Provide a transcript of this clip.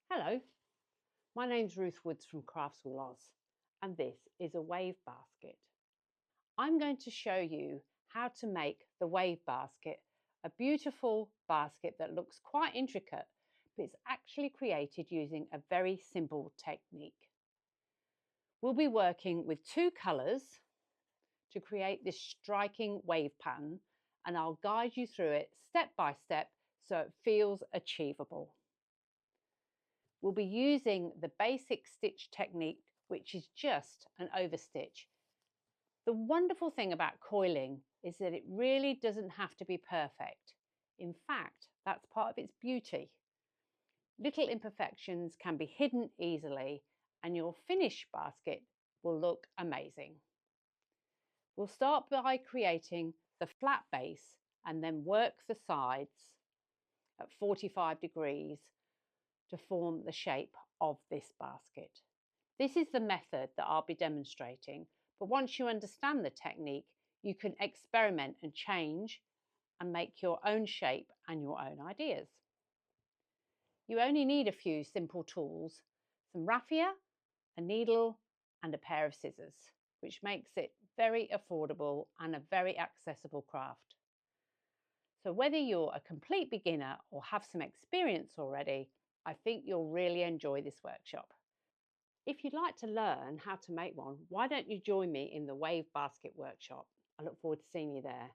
Hello, my name's Ruth Woods from Crafts with Loz, and this is a wave basket. I'm going to show you how to make the wave basket, a beautiful basket that looks quite intricate, but it's actually created using a very simple technique. We'll be working with two colours to create this striking wave pattern, and I'll guide you through it step by step so it feels achievable. We'll be using the basic stitch technique, which is just an overstitch. The wonderful thing about coiling is that it really doesn't have to be perfect. In fact, that's part of its beauty. Little imperfections can be hidden easily and your finished basket will look amazing. We'll start by creating the flat base and then work the sides at 45 degrees to form the shape of this basket. This is the method that I'll be demonstrating, but once you understand the technique, you can experiment and change and make your own shape and your own ideas. You only need a few simple tools, some raffia, a needle and a pair of scissors, which makes it very affordable and a very accessible craft. So whether you're a complete beginner or have some experience already, I think you'll really enjoy this workshop. If you'd like to learn how to make one, why don't you join me in the Wave Basket Workshop? I look forward to seeing you there.